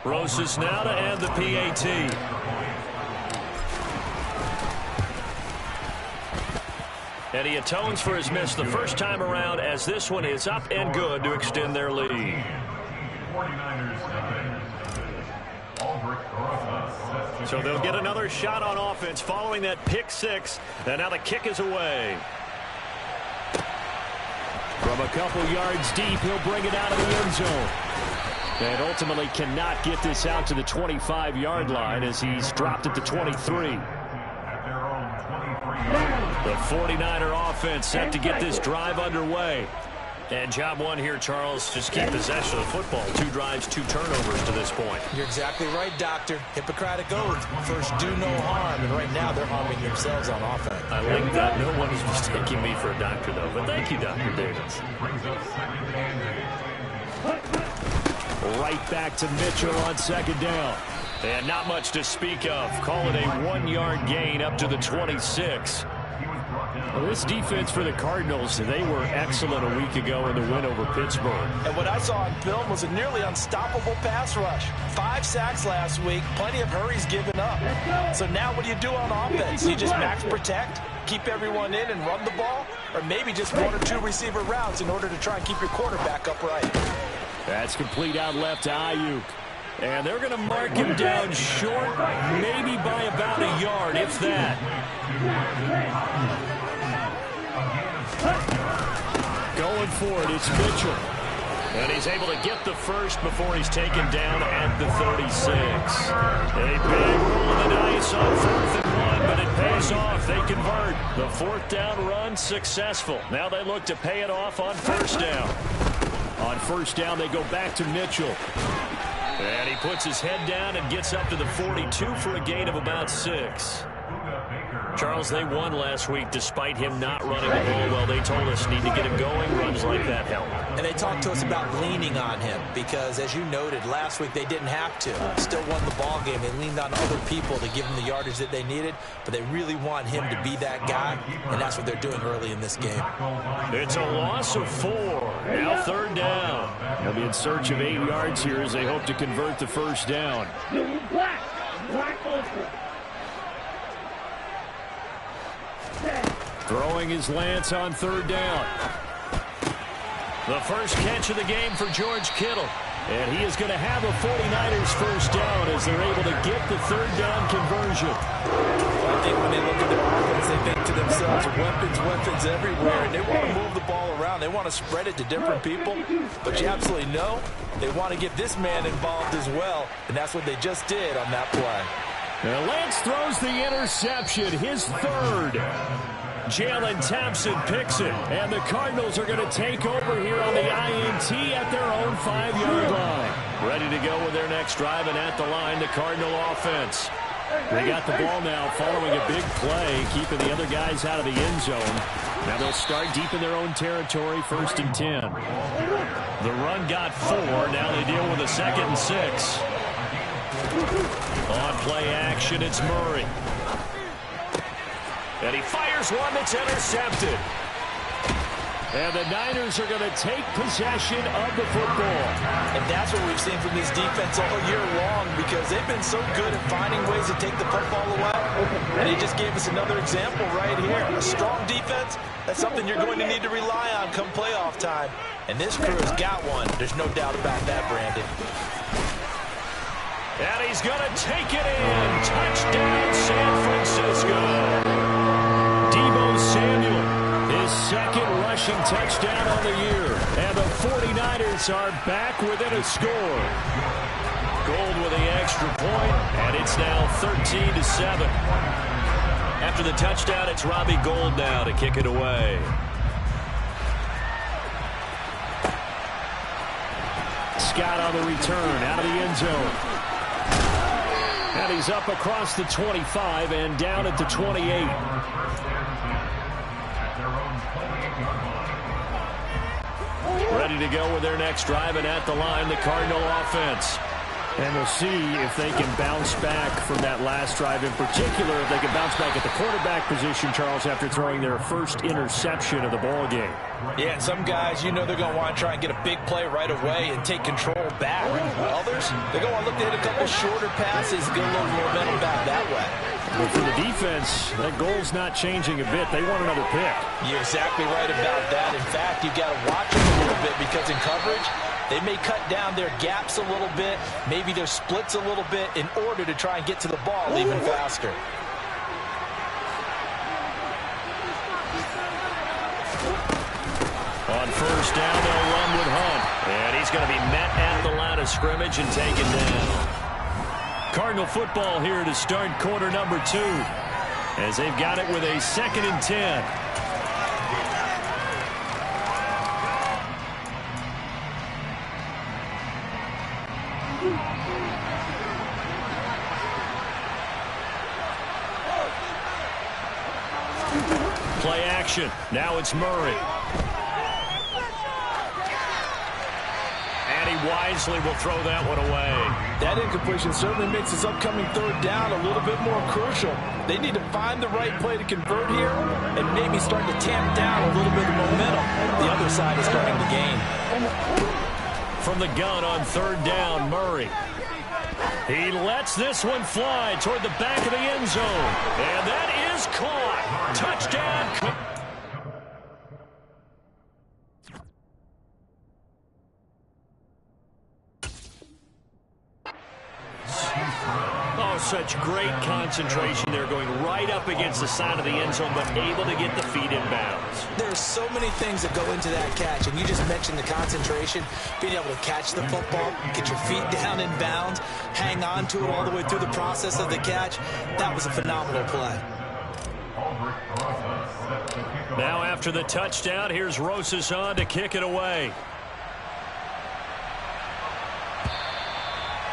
Rosas now to end the PAT. And he atones for his miss the first time around as this one is up and good to extend their lead. So they'll get another shot on offense following that pick six. And now the kick is away. From a couple yards deep, he'll bring it out of the end zone. And ultimately cannot get this out to the 25-yard line as he's dropped at the 23. The 49er offense set to get this drive underway. And job one here, Charles, just keep possession of the football. 2 drives, 2 turnovers to this point. You're exactly right, Doctor. Hippocratic oath. First, do no harm. And right now, they're harming themselves on offense. I like that. No one is mistaking me for a doctor, though. But thank you, Dr. Davis. Right back to Mitchell on second down. And not much to speak of. Call it a 1-yard gain up to the 26. Well, this defense for the Cardinals, they were excellent a week ago in the win over Pittsburgh. And what I saw on film was a nearly unstoppable pass rush. 5 sacks last week, plenty of hurries given up. So now what do you do on offense? You just max protect, keep everyone in and run the ball, or maybe just 1 or 2 receiver routes in order to try and keep your quarterback upright. That's complete out left to Ayuk. And they're going to mark him down short, maybe by about a yard, if that. Going for it, it's Mitchell. And he's able to get the first before he's taken down at the 36. A big roll of the dice on 4th and 1, but it pays off. They convert. The 4th down run successful. Now they look to pay it off on 1st down. On 1st down, they go back to Mitchell. And he puts his head down and gets up to the 42 for a gain of about 6. Charles, they won last week despite him not running the ball well. They told us need to get him going. Runs like that help. And they talked to us about leaning on him because, as you noted, last week they didn't have to. Still won the ball game. They leaned on other people to give them the yardage that they needed, but they really want him to be that guy, and that's what they're doing early in this game. It's a loss of 4. Now 3rd down. They'll be in search of 8 yards here as they hope to convert the 1st down. Throwing his Lance on 3rd down. The first catch of the game for George Kittle. And he is going to have a 49ers 1st down as they're able to get the 3rd down conversion. I think when they look at their offense, they think to themselves, weapons everywhere. And they want to move the ball around. They want to spread it to different people. But you absolutely know they want to get this man involved as well. And that's what they just did on that play. And Lance throws the interception, his 3rd. Jalen Thompson picks it, and the Cardinals are going to take over here on the INT at their own 5-yard line. Ready to go with their next drive, and at the line, the Cardinal offense. They got the ball now following a big play, keeping the other guys out of the end zone. Now they'll start deep in their own territory, 1st and 10. The run got 4. Now they deal with a 2nd and 6. On play action, it's Murray. And he fires one that's intercepted. And the Niners are going to take possession of the football. And that's what we've seen from this defense all year long because they've been so good at finding ways to take the football away. And he just gave us another example right here. A strong defense, that's something you're going to need to rely on come playoff time. And this crew has got one. There's no doubt about that, Brandon. And he's going to take it in. Touchdown, San Francisco. Deebo Samuel, his 2nd rushing touchdown on the year. And the 49ers are back within a score. Gold with the extra point, and it's now 13-7. After the touchdown, it's Robbie Gould now to kick it away. Scott on the return, out of the end zone. And he's up across the 25 and down at the 28. Ready to go with their next drive, and at the line, the Cardinal offense. And we'll see if they can bounce back from that last drive, in particular, if they can bounce back at the quarterback position, Charles, after throwing their first interception of the ball game. Yeah, and some guys, you know they're going to want to try and get a big play right away and take control back. Others, they're going to look to hit a couple shorter passes, get a little momentum back that way. But for the defense, that goal's not changing a bit. They want another pick. You're exactly right about that. In fact, you've got to watch them a little bit because in coverage, they may cut down their gaps a little bit, maybe their splits a little bit in order to try and get to the ball even faster. On first down, they'll run with Hunt. And he's going to be met at the line of scrimmage and taken down. Cardinal football here to start quarter number 2, as they've got it with a 2nd and 10. Play action. Now it's Murray. And he wisely will throw that one away. That incompletion certainly makes this upcoming 3rd down a little bit more crucial. They need to find the right play to convert here and maybe start to tamp down a little bit of momentum. The other side is starting to gain. From the gun on 3rd down, Murray. He lets this one fly toward the back of the end zone. And that is caught. Touchdown. Oh, such great concentration. They're going right up against the side of the end zone, but able to get the feet in bounds. There's so many things that go into that catch, and you just mentioned the concentration, being able to catch the football, get your feet down in bounds, hang on to it all the way through the process of the catch. That was a phenomenal play. Now after the touchdown, here's Rosas on to kick it away.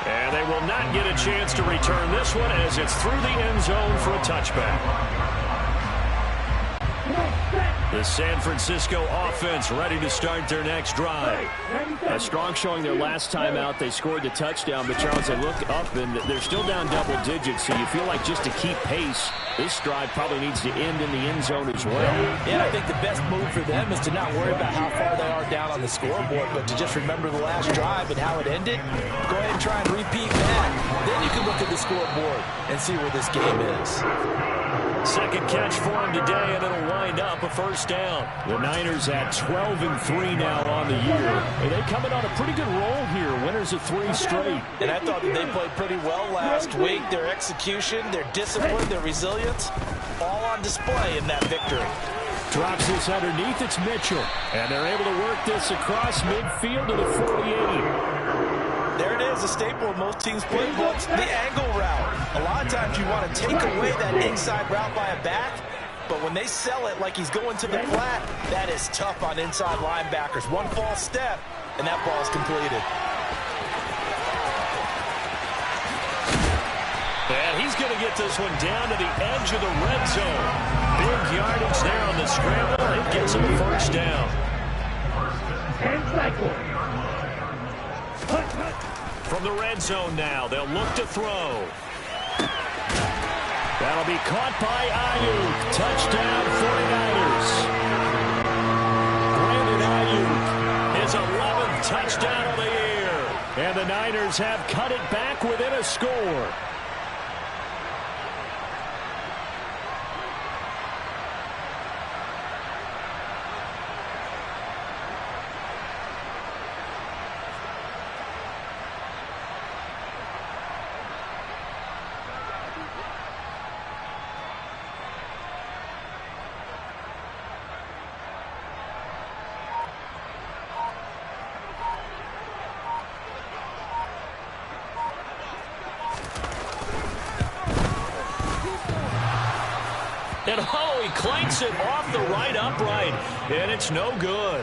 And they will not get a chance to return this one as it's through the end zone for a touchback. The San Francisco offense ready to start their next drive. A strong showing their last time out. They scored the touchdown, but Charles, they look up and they're still down double digits, so you feel like just to keep pace, this drive probably needs to end in the end zone as well. And I think the best move for them is to not worry about how far they are down on the scoreboard, but to just remember the last drive and how it ended. Go ahead and try and repeat that. Then you can look at the scoreboard and see where this game is. Second catch for him today, and it'll wind up a first down. The Niners at 12-3 now on the year. And they coming on a pretty good roll here. Winners of 3 straight. And I thought that they played pretty well last week. Their execution, their discipline, their resilience, all on display in that victory. Drops this underneath. It's Mitchell. And they're able to work this across midfield to the 48. There it is, a staple of most teams' playbooks, the angle route. A lot of times you want to take away that inside route by a back, but when they sell it like he's going to the flat, that is tough on inside linebackers. One false step, and that ball is completed. And he's going to get this one down to the edge of the red zone. Big yardage there on the scramble. It gets him a first down. From the red zone now, they'll look to throw. That'll be caught by Ayuk. Touchdown 49ers. Brandon Ayuk, his 11th touchdown of the year. And the Niners have cut it back within a score. And oh, he clanks it off the right upright, and it's no good.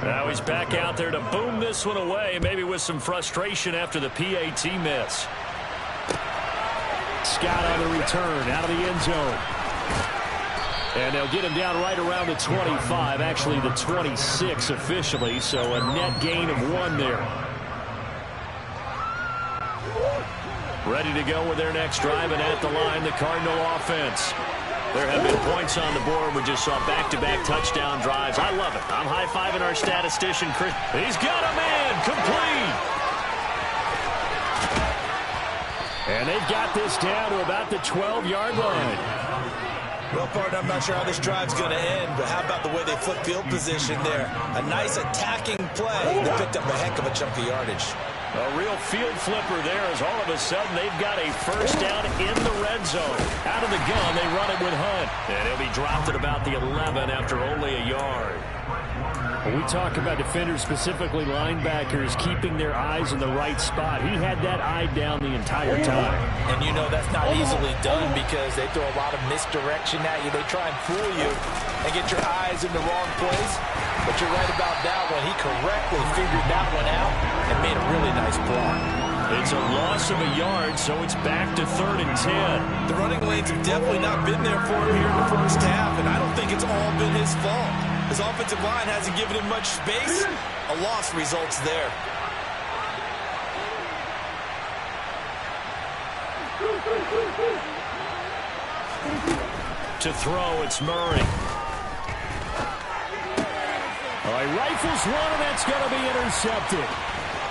Now he's back out there to boom this one away, maybe with some frustration after the PAT miss. Scott on the return, out of the end zone. And they'll get him down right around the 25, actually the 26 officially, so a net gain of 1 there. Ready to go with their next drive, and at the line, the Cardinal offense. There have been points on the board. We just saw back-to-back touchdown drives. I love it. I'm high-fiving our statistician, Chris. He's got a man, complete. And they've got this down to about the 12-yard line. Well, partner, I'm not sure how this drive's going to end, but how about the way they flip field position there? A nice attacking play. They picked up a heck of a chunk of yardage. A real field flipper there as all of a sudden they've got a first down in the red zone. Out of the gun, they run it with Hunt. And he'll be dropped at about the 11 after only a yard. When we talk about defenders, specifically linebackers, keeping their eyes in the right spot, he had that eye down the entire time. And you know that's not easily done because they throw a lot of misdirection at you. They try and fool you and get your eyes in the wrong place. But you're right about that one. He correctly figured that one out and made a really nice block. It's a loss of a yard, so it's back to 3rd and 10. The running lanes have definitely not been there for him here in the first half, and I don't think it's all been his fault. His offensive line hasn't given him much space. A loss results there. To throw, it's Murray. He rifles one, and that's going to be intercepted.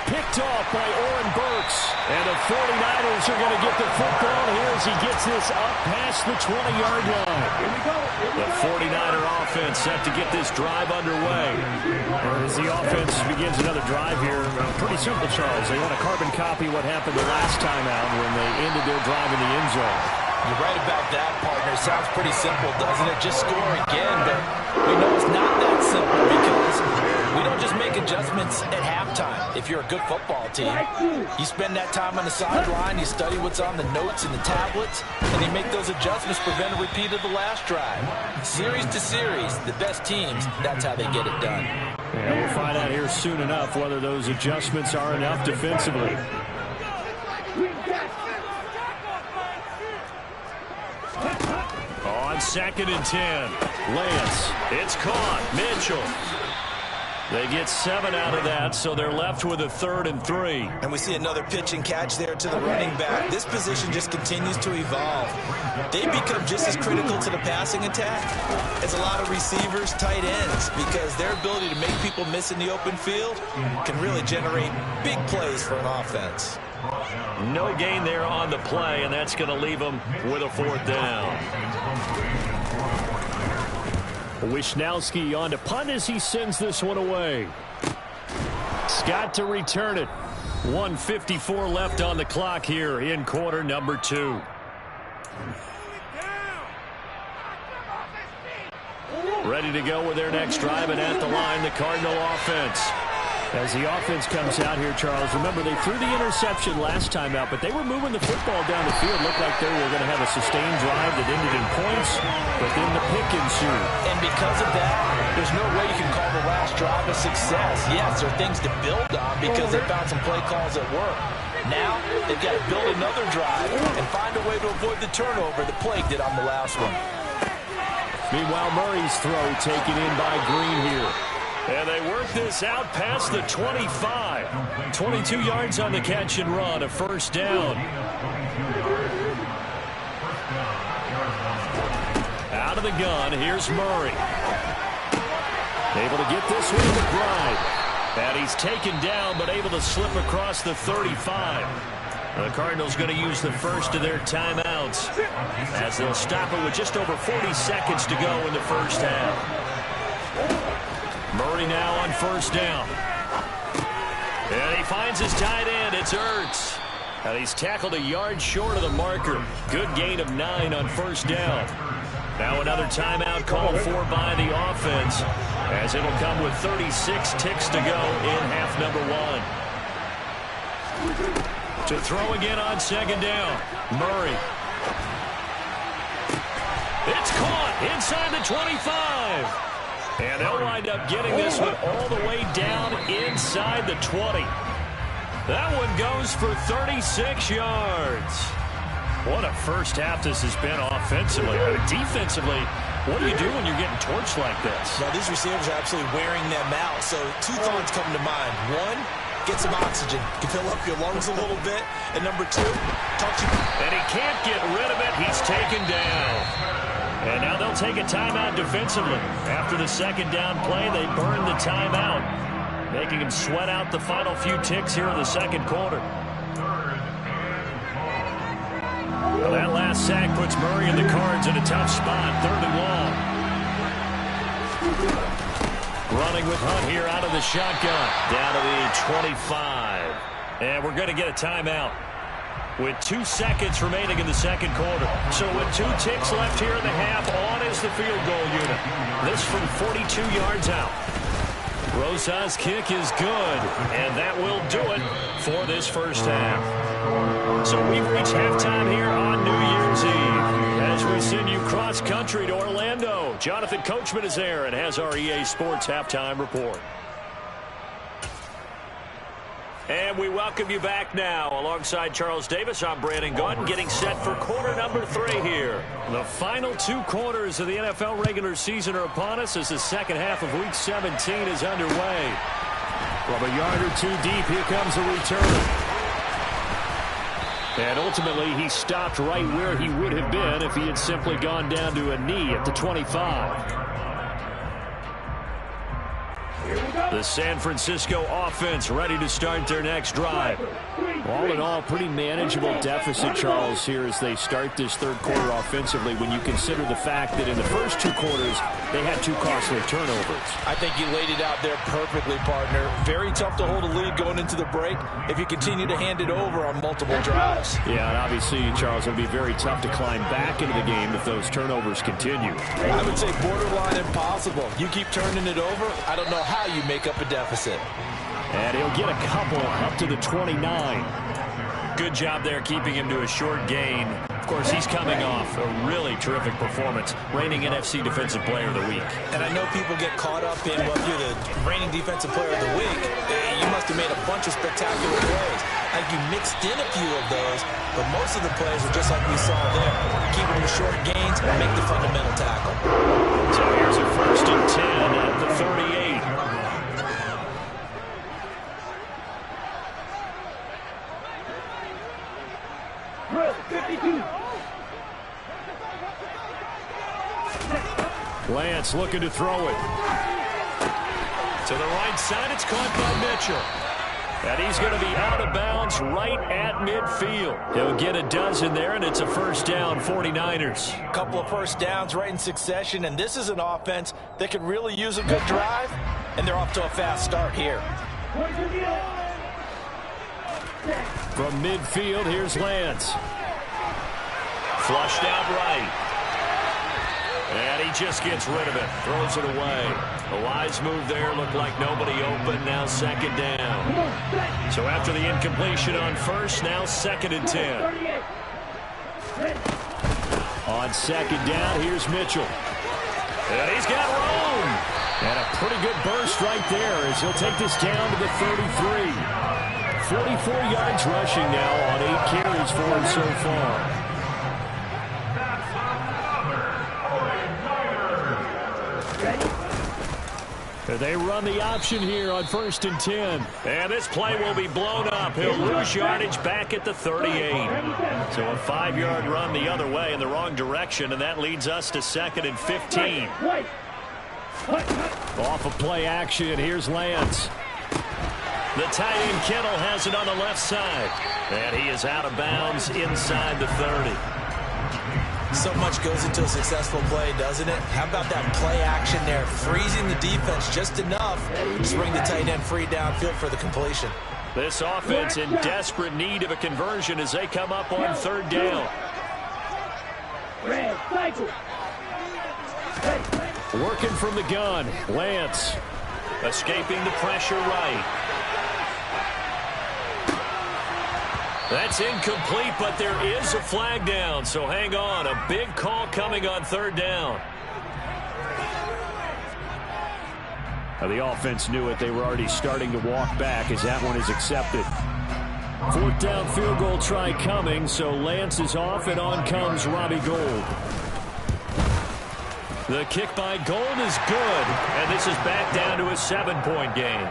Picked off by Oren Burks. And the 49ers are going to get the football here as he gets this up past the 20-yard line. The 49er offense set to get this drive underway. As the offense begins another drive here, pretty simple, Charles. They want to carbon copy what happened the last time out when they ended their drive in the end zone. You're right about that, partner. Sounds pretty simple, doesn't it? Just score again, but we know it's not that simple because we don't just make adjustments at halftime. If you're a good football team, you spend that time on the sideline, you study what's on the notes and the tablets, and you make those adjustments, prevent a repeat of the last drive. Series to series, the best teams, that's how they get it done. Yeah, we'll find out here soon enough whether those adjustments are enough defensively. On 2nd and 10, Lance. It's caught. Mitchell. They get 7 out of that, so they're left with a 3rd and 3. And we see another pitch and catch there to the running back. This position just continues to evolve. They become just as critical to the passing attack as a lot of receivers, tight ends, because their ability to make people miss in the open field can really generate big plays for an offense. No gain there on the play, and that's going to leave them with a 4th down. Wisnowski on to punt as he sends this one away. Scott to return it. 1:54 left on the clock here in quarter number 2. Ready to go with their next drive, and at the line, the Cardinal offense. As the offense comes out here, Charles, remember they threw the interception last time out, but they were moving the football down the field. Looked like they were going to have a sustained drive that ended in points, but then the pick ensued. And because of that, there's no way you can call the last drive a success. Yes, there are things to build on because they found some play calls that work. Now, they've got to build another drive and find a way to avoid the turnover the Plague did on the last one. Meanwhile, Murray's throw taken in by Green here. And they work this out past the 25. 22 yards on the catch and run, a 1st down. Out of the gun, here's Murray. Able to get this one to McBride. And he's taken down, but able to slip across the 35. The Cardinals going to use the first of their timeouts as they'll stop it with just over 40 seconds to go in the first half. Murray now on 1st down. And he finds his tight end. It's Ertz. And he's tackled a yard short of the marker. Good gain of 9 on 1st down. Now another timeout called for by the offense as it'll come with 36 ticks to go in half number 1. To throw again on 2nd down. Murray. It's caught inside the 25. And they'll wind up getting this one all the way down inside the 20. That one goes for 36 yards. What a first half this has been offensively. Defensively, What do you do when you're getting torched like this? Now, these receivers are absolutely wearing them out. So 2 thoughts come to mind. 1, get some oxygen. You can fill up your lungs a little bit. And number 2, talk to you. And he can't get rid of it. He's taken down. And now they'll take a timeout defensively. After the second down play, they burn the timeout, making him sweat out the final few ticks here in the second quarter. Well, that last sack puts Murray and the Cards in a tough spot. 3rd and long. Running with Hunt here out of the shotgun. Down to the 25. And we're going to get a timeout with 2 seconds remaining in the second quarter. So with 2 ticks left here in the half, on is the field goal unit. This from 42 yards out. Rosas' kick is good, and that will do it for this first half. So we've reached halftime here on New Year's Eve as we send you cross-country to Orlando. Jonathan Coachman is there and has our EA Sports halftime report. And we welcome you back now. Alongside Charles Davis, I'm Brandon Gaudin, getting set for quarter number 3 here. The final 2 quarters of the NFL regular season are upon us as the second half of Week 17 is underway. From a yard or 2 deep, here comes a return. And ultimately, he stopped right where he would have been if he had simply gone down to a knee at the 25. The San Francisco offense ready to start their next drive. All in all, pretty manageable deficit, Charles, here as they start this third quarter offensively when you consider the fact that in the first 2 quarters, they had 2 costly turnovers. I think you laid it out there perfectly, partner. Very tough to hold a lead going into the break if you continue to hand it over on multiple drives. Yeah, and obviously, Charles, it'll be very tough to climb back into the game if those turnovers continue. I would say borderline impossible. You keep turning it over, I don't know how you make up a deficit. And he'll get a couple up to the 29. Good job there keeping him to a short gain. Of course, he's coming off a really terrific performance, reigning NFC Defensive Player of the Week. And I know people get caught up in, well, you're the reigning Defensive Player of the Week. You must have made a bunch of spectacular plays. I think you mixed in a few of those, but most of the plays are just like we saw there. Keep them to short gains and make the fundamental tackle. So here's a 1st and 10 at the 38. Lance looking to throw it. To the right side, it's caught by Mitchell. And he's going to be out of bounds right at midfield. He'll get a dozen there, and it's a first down, 49ers. A couple of first downs right in succession, and this is an offense that could really use a good drive, and they're off to a fast start here. From midfield, here's Lance. Flushed out right. And he just gets rid of it. Throws it away. A wise move there. Looked like nobody open. Now 2nd down. So after the incompletion on 1st, now 2nd and 10. On 2nd down, here's Mitchell. And he's got room. And a pretty good burst right there as he'll take this down to the 33. 44 yards rushing now on 8 carries for him so far. They run the option here on 1st and 10. And this play will be blown up. He'll lose yardage back at the 38. So a 5-yard run the other way in the wrong direction, and that leads us to 2nd and 15. Off of play action, here's Lance. The tight end Kittle has it on the left side. And he is out of bounds inside the 30. So much goes into a successful play, doesn't it? How about that play action there? Freezing the defense just enough to bring the tight end free downfield for the completion. This offense in desperate need of a conversion as they come up on 3rd down. Working from the gun, Lance. Escaping the pressure right. That's incomplete, but there is a flag down, so hang on. A big call coming on 3rd down. Now the offense knew it. They were already starting to walk back as that one is accepted. 4th down field goal try coming, so Lance is off, and on comes Robbie Gould. The kick by Gold is good, and this is back down to a 7-point game.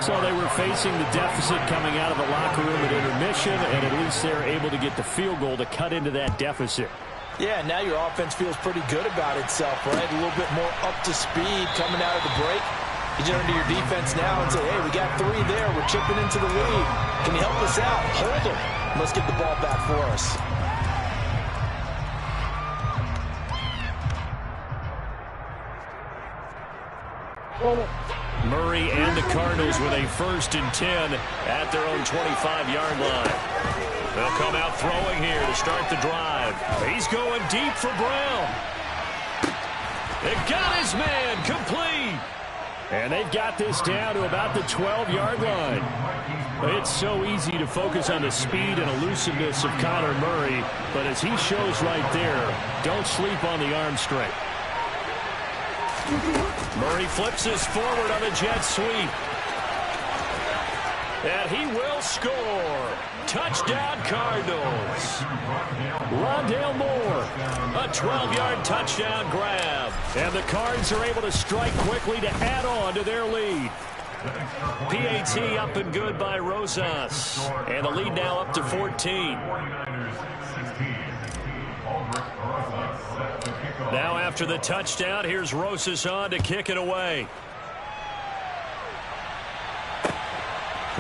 So they were facing the deficit coming out of the locker room at intermission, and at least they're able to get the field goal to cut into that deficit. Yeah, now your offense feels pretty good about itself, right? A little bit more up to speed coming out of the break. You turn to your defense now and say, hey, we got 3 there. We're chipping into the lead. Can you help us out? Hold them. Let's get the ball back for us. Murray and the Cardinals with a 1st and 10 at their own 25-yard line. They'll come out throwing here to start the drive. He's going deep for Brown. It got his man complete. And they've got this down to about the 12-yard line. It's so easy to focus on the speed and elusiveness of Kyler Murray, but as he shows right there, don't sleep on the arm strength. Murray flips this forward on a jet sweep. And he will score. Touchdown, Cardinals. Rondale Moore. A 12-yard touchdown grab. And the Cards are able to strike quickly to add on to their lead. PAT up and good by Rosas. And the lead now up to 14. Now after the touchdown, here's Rosas on to kick it away.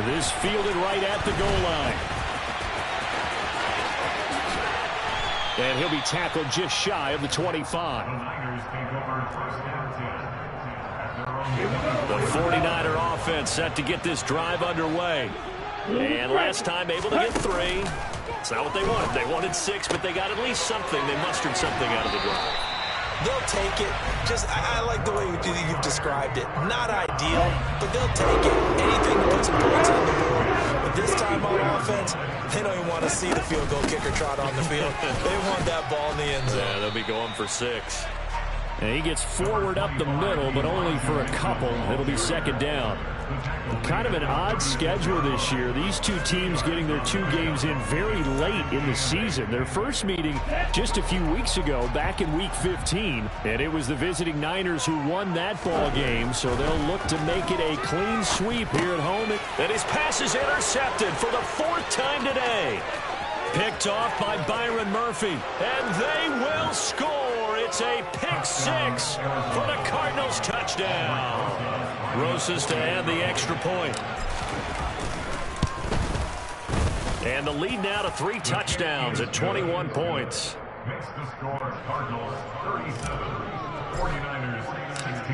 This fielded right at the goal line. And he'll be tackled just shy of the 25. The 49er offense set to get this drive underway. And last time able to get 3. It's not what they wanted. They wanted 6, but they got at least something. They mustered something out of the drive. They'll take it. I like the way you've described it. Not ideal, but they'll take it. Anything to put some points on the board. But this time on offense, they don't even want to see the field goal kicker trot on the field. They want that ball in the end zone. Yeah, they'll be going for 6. And he gets forward up the middle, but only for a couple. It'll be 2nd down. Kind of an odd schedule this year. These two teams getting their 2 games in very late in the season. Their first meeting just a few weeks ago, back in Week 15. And it was the visiting Niners who won that ball game, so they'll look to make it a clean sweep here at home. And his pass is intercepted for the 4th time today. Picked off by Byron Murphy. And they will score. It's a pick 6 for the Cardinals touchdown. Rosas to add the extra point. And the lead now to 3 touchdowns at 21 points.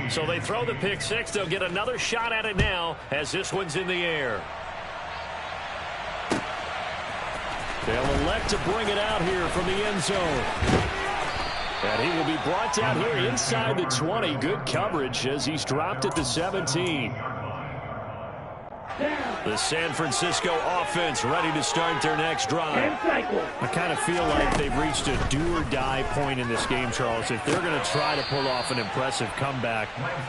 So they throw the pick 6. They'll get another shot at it now as this one's in the air. They'll elect to bring it out here from the end zone. And he will be brought down here inside the 20. Good coverage as he's dropped at the 17. The San Francisco offense ready to start their next drive. I kind of feel like they've reached a do-or-die point in this game, Charles. If they're going to try to pull off an impressive comeback,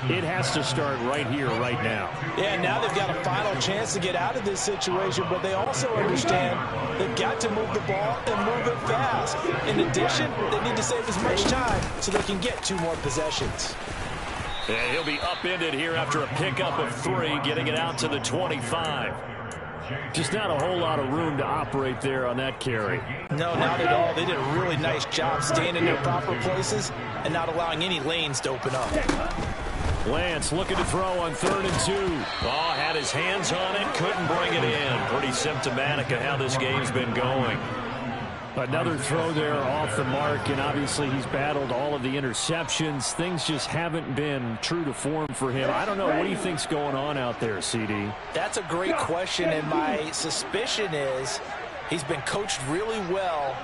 it has to start right here, right now. Yeah, now they've got a final chance to get out of this situation, but they also understand they've got to move the ball and move it fast. In addition, they need to save as much time so they can get 2 more possessions. And he'll be upended here after a pickup of 3, getting it out to the 25. Just not a whole lot of room to operate there on that carry. No, not at all. They did a really nice job staying in their proper places and not allowing any lanes to open up. Lance looking to throw on 3rd and 2. Oh, had his hands on it, couldn't bring it in. Pretty symptomatic of how this game's been going. Another throw there off the mark, and obviously he's battled all of the interceptions. Things just haven't been true to form for him. I don't know. What do you think's going on out there, CD? That's a great question, and my suspicion is he's been coached really well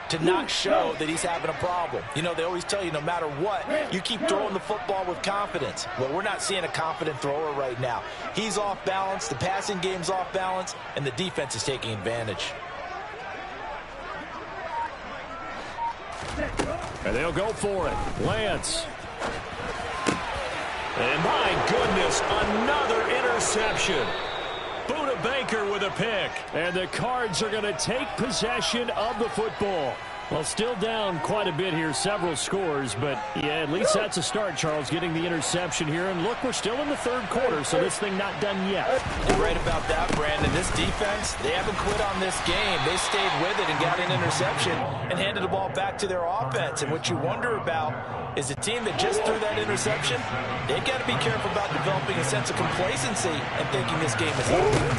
to not show that he's having a problem. You know, they always tell you no matter what, you keep throwing the football with confidence. Well, we're not seeing a confident thrower right now. He's off balance, the passing game's off balance, and the defense is taking advantage. And they'll go for it. Lance. And my goodness, another interception. Buda Baker with a pick. And the Cards are going to take possession of the football. Well, still down quite a bit here, several scores, but yeah, at least that's a start, Charles, getting the interception here. And look, we're still in the third quarter, so this thing not done yet. You're right about that, Brandon. This defense, they haven't quit on this game. They stayed with it and got an interception and handed the ball back to their offense. And what you wonder about is a team that just threw that interception, they've got to be careful about developing a sense of complacency and thinking this game is over.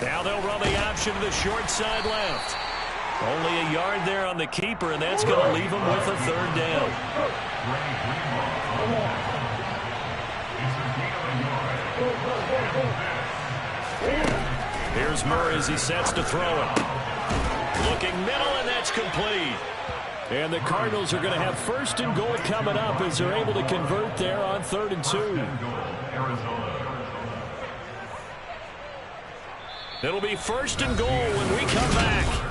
Now they'll run the option to the short side left. Only a yard there on the keeper, and that's going to leave him with a third down. Here's Murray as he sets to throw it. Looking middle, and that's complete. And the Cardinals are going to have first and goal coming up as they're able to convert there on 3rd and 2. It'll be first and goal when we come back.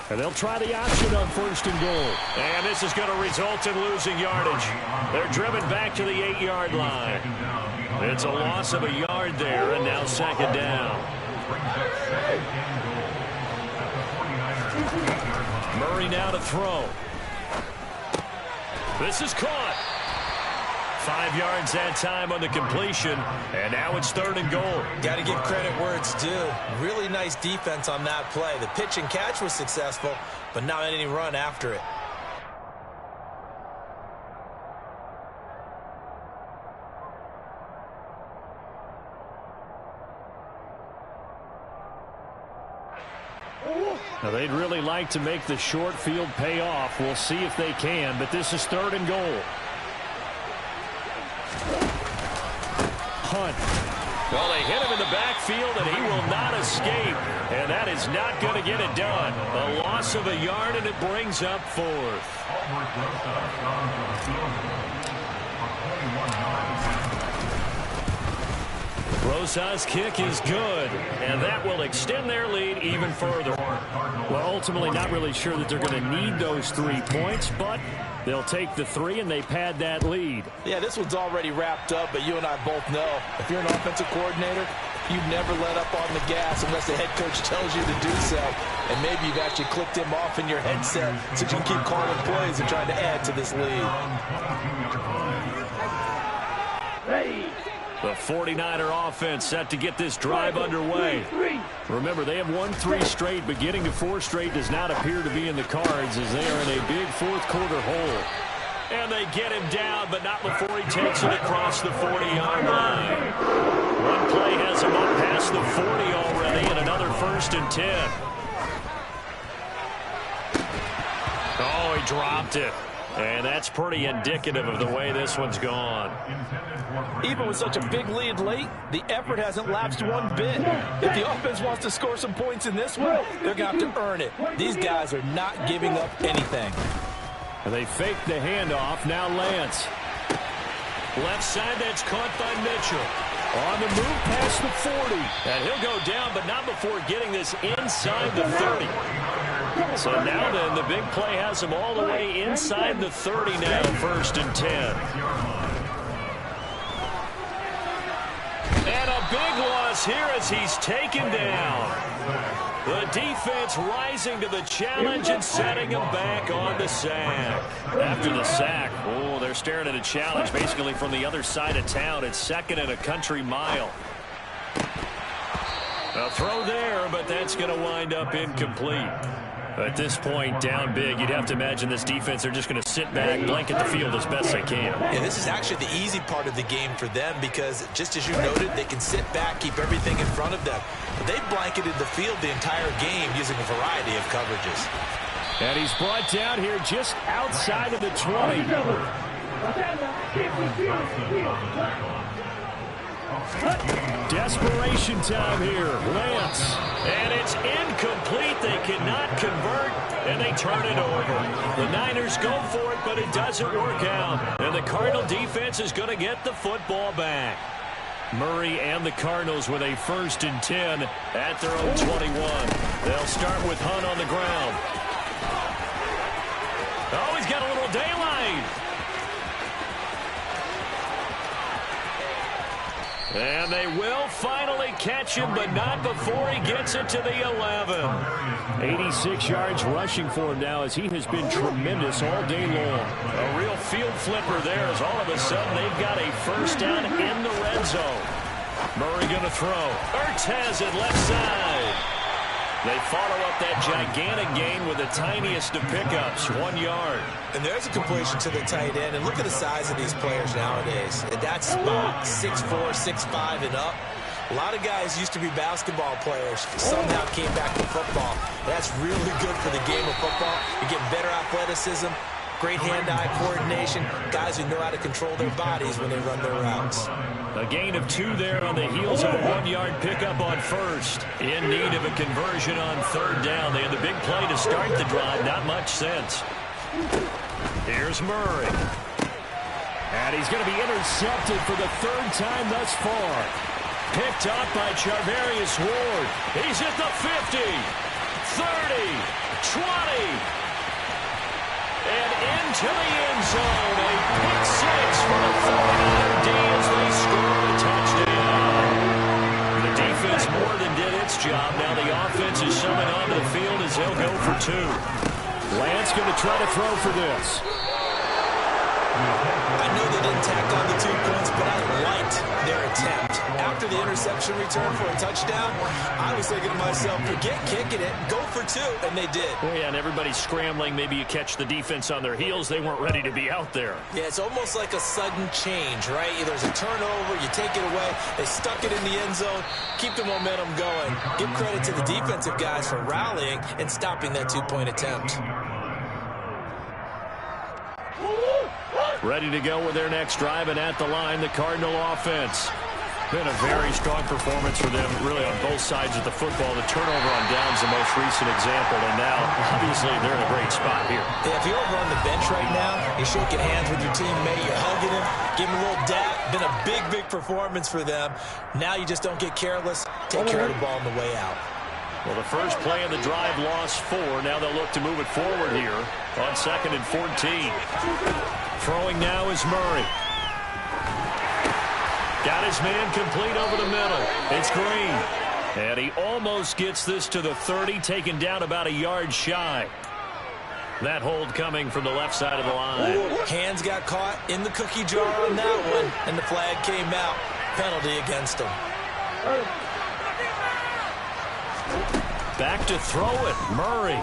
And they'll try the option on 1st and goal. And this is going to result in losing yardage. They're driven back to the 8-yard line. It's a loss of a yard there, and now 2nd down. Murray now to throw. This is caught. 5 yards that time on the completion, and now it's 3rd and goal. Got to give credit where it's due. Really nice defense on that play. The pitch and catch was successful, but not any run after it. Now, they'd really like to make the short field pay off. We'll see if they can, but this is 3rd and goal. Hunt. Well, they hit him in the backfield, and he will not escape. And that is not going to get it done. A loss of a yard, and it brings up 4th. Rosas' kick is good, and that will extend their lead even further. Well, ultimately not really sure that they're going to need those 3 points, but they'll take the 3 and they pad that lead. Yeah, this one's already wrapped up, but you and I both know if you're an offensive coordinator, you never let up on the gas unless the head coach tells you to do so. And maybe you've actually clicked him off in your headset so you can keep calling plays and trying to add to this lead. The 49er offense set to get this drive underway. Remember, they have won 3 straight, but getting to 4 straight does not appear to be in the cards as they are in a big 4th quarter hole. And they get him down, but not before he takes it across the 40-yard line. One play has him up past the 40 already, and another 1st and 10. Oh, he dropped it. And that's pretty indicative of the way this one's gone. Even with such a big lead late, the effort hasn't lapsed one bit. If the offense wants to score some points in this one, they're going to have to earn it. These guys are not giving up anything. And they fake the handoff. Now Lance. Left side, that's caught by Mitchell. On the move past the 40. And he'll go down, but not before getting this inside the 30. So now then, the big play has him all the way inside the 30 now, 1st and 10. And a big loss here as he's taken down. The defense rising to the challenge and setting him back on the sack. After the sack, oh, they're staring at a challenge basically from the other side of town. It's 2nd and a country mile. A throw there, but that's going to wind up incomplete. At this point, down big, you'd have to imagine this defense are just going to sit back, blanket the field as best they can. Yeah, this is actually the easy part of the game for them because, just as you noted, they can sit back, keep everything in front of them. But they've blanketed the field the entire game using a variety of coverages. And he's brought down here just outside of the 20. Desperation time here. Lance. And it's incomplete. They cannot convert, and they turn it over. The Niners go for it, but it doesn't work out. And the Cardinal defense is going to get the football back. Murray and the Cardinals with a 1st and 10 at their own 21. They'll start with Hunt on the ground. Oh, he's got a little daylight And they will finally catch him, but not before he gets it to the 11. 86 yards rushing for him now as he has been tremendous all day long. A real field flipper there as all of a sudden they've got a first down in the red zone. Murray going to throw. Ertz has it left side. They follow up that gigantic gain with the tiniest of pickups, 1 yard. And there's a completion to the tight end. And look at the size of these players nowadays. At that spot, 6'4", 6'5", and up. A lot of guys used to be basketball players, somehow came back to football. That's really good for the game of football. You get better athleticism, great hand-eye coordination, guys who know how to control their bodies when they run their routes. A gain of 2 there on the heels of a 1-yard pickup on first. In need of a conversion on third down. They had the big play to start the drive. Not much sense. Here's Murray. And he's going to be intercepted for the 3rd time thus far. Picked up by Charvarius Ward. He's at the 50, 30, 20. And into the end zone. A pick 6 for the 49er D as they score a touchdown. The defense more than did its job. Now the offense is summoned onto the field as they'll go for 2. Lance going to try to throw for this. I know they didn't tack on the 2 points, but I liked their attempt. After the interception return for a touchdown, I was thinking to myself, forget kicking it, go for 2, and they did. Well, yeah, and everybody's scrambling. Maybe you catch the defense on their heels. They weren't ready to be out there. Yeah, it's almost like a sudden change, right? There's a turnover, you take it away, they stuck it in the end zone, keep the momentum going. Give credit to the defensive guys for rallying and stopping that 2-point attempt. Ready to go with their next drive, and at the line, the Cardinal offense. Been a very strong performance for them, really, on both sides of the football. The turnover on downs, the most recent example, and now, obviously, they're in a great spot here. Yeah, if you're over on the bench right now, you're shaking hands with your teammate, you're hugging him, give him a little dap. Been a big, big performance for them. Now you just don't get careless. Take care of the ball on the way out. Well, the first play of the drive lost 4. Now they'll look to move it forward here on 2nd and 14. Throwing now is Murray. Got his man complete over the middle. It's Green. And he almost gets this to the 30, taken down about a yard shy. That hold coming from the left side of the line. Hands got caught in the cookie jar on that one, and the flag came out. Penalty against him. Back to throw it, Murray.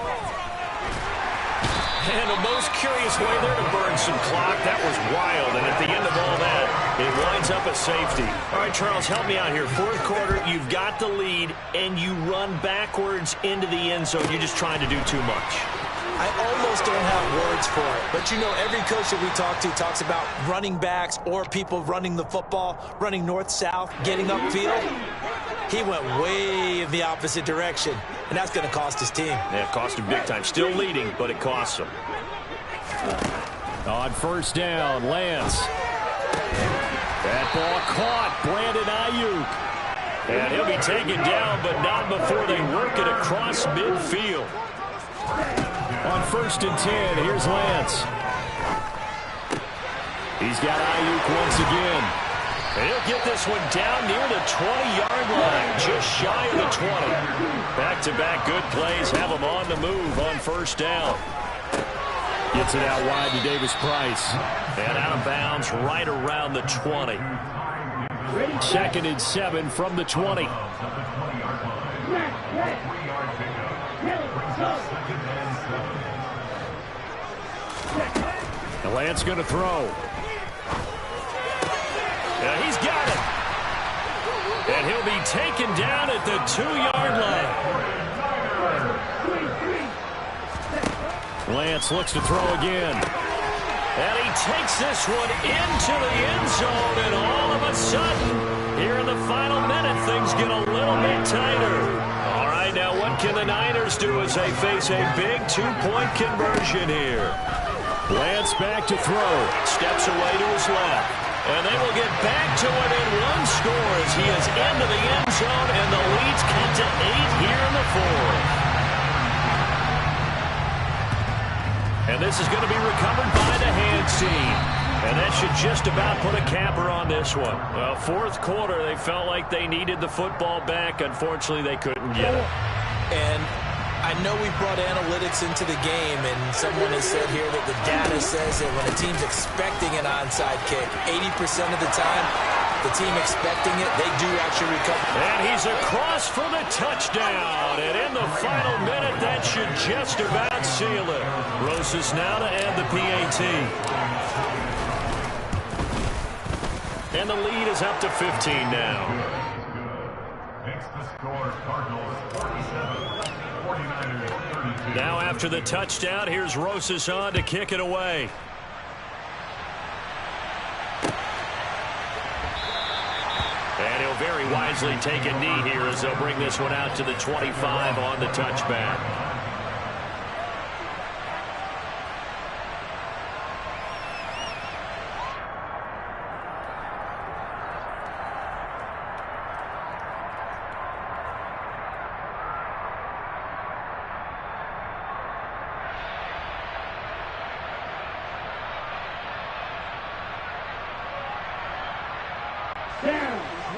And a most curious way there to burn some clock. That was wild, and at the end of all that, it winds up a safety. All right, Charles, help me out here. 4th quarter, you've got the lead, and you run backwards into the end zone. You're just trying to do too much. I almost don't have words for it, but you know, every coach that we talk to talks about running backs or people running the football, running north-south, getting upfield. He went way in the opposite direction, and that's going to cost his team. Yeah, it cost him big time. Still leading, but it costs him. On first down, Lance. That ball caught. Brandon Ayuk. And he'll be taken down, but not before they work it across midfield. On 1st and 10, here's Lance. He's got Ayuk once again. And he'll get this one down near the 20-yard line, just shy of the 20. Back-to-back good plays have him on the move on first down. Gets it out wide to Davis Price. And out of bounds right around the 20. 2nd and 7 from the 20. And Lance going to throw. Yeah, he's got it. And he'll be taken down at the 2-yard line. Lance looks to throw again. And he takes this one into the end zone, and all of a sudden, here in the final minute, things get a little bit tighter. All right, now what can the Niners do as they face a big 2-point conversion here? Lance back to throw. Steps away to his left. And they will get back to within 1 score as he is into the end zone, and the lead's cut to 8 here in the 4th. And this is going to be recovered by the hands team. And that should just about put a capper on this one. Well, fourth quarter, they felt like they needed the football back. Unfortunately, they couldn't get it. And I know we brought analytics into the game, and someone has said here that the data says that when a team's expecting an onside kick, 80% of the time, the team expecting it, they do actually recover. And he's across for the touchdown. And in the final minute, that should just about seal it. Rosas now to end the PAT. And the lead is up to 15 now. Makes the score Cardinals 47, 49ers 32. Now after the touchdown, here's Rosas on to kick it away. And he'll very wisely take a knee here as they'll bring this one out to the 25 on the touchback.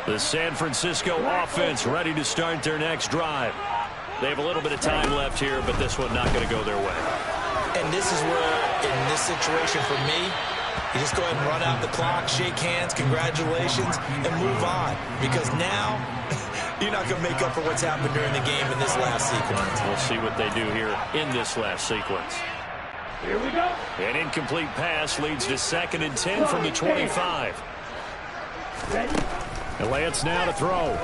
The San Francisco offense ready to start their next drive. They have a little bit of time left here, but this one not going to go their way. And this is where, in this situation for me, you just go ahead and run out the clock, shake hands, congratulations, and move on. Because now, you're not going to make up for what's happened during the game in this last sequence. We'll see what they do here in this last sequence. Here we go. An incomplete pass leads to 2nd and 10 from the 25. Ready? And Lance now to throw.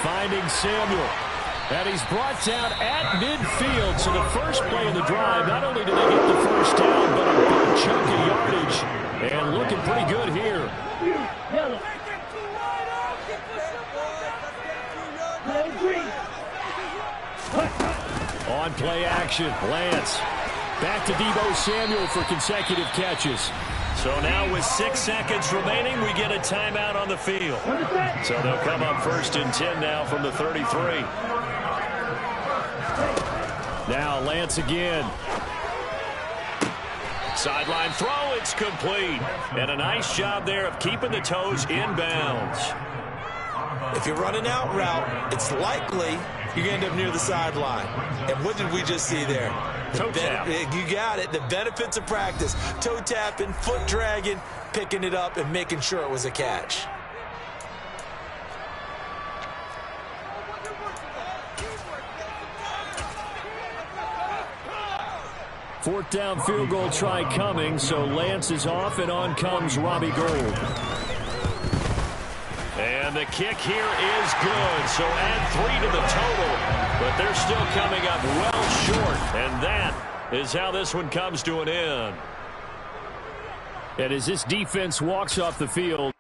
Finding Samuel. And he's brought down at midfield. So the first play of the drive, not only did they get the first down, but a big chunk of yardage. And looking pretty good here. On play action, Lance. Back to Deebo Samuel for consecutive catches. So now with 6 seconds remaining, we get a timeout on the field. So they'll come up 1st and 10 now from the 33. Now Lance again. Sideline throw, it's complete. And a nice job there of keeping the toes in bounds. If you're running out route, it's likely you're going to end up near the sideline. And what did we just see there? Toe tap. You got it. The benefits of practice. Toe tapping, foot dragging, picking it up, and making sure it was a catch. Fourth down field goal try coming, so Lance is off, and on comes Robbie Gould. And the kick here is good, so add 3 to the total, but they're still coming up well short, and that is how this one comes to an end. And as this defense walks off the field,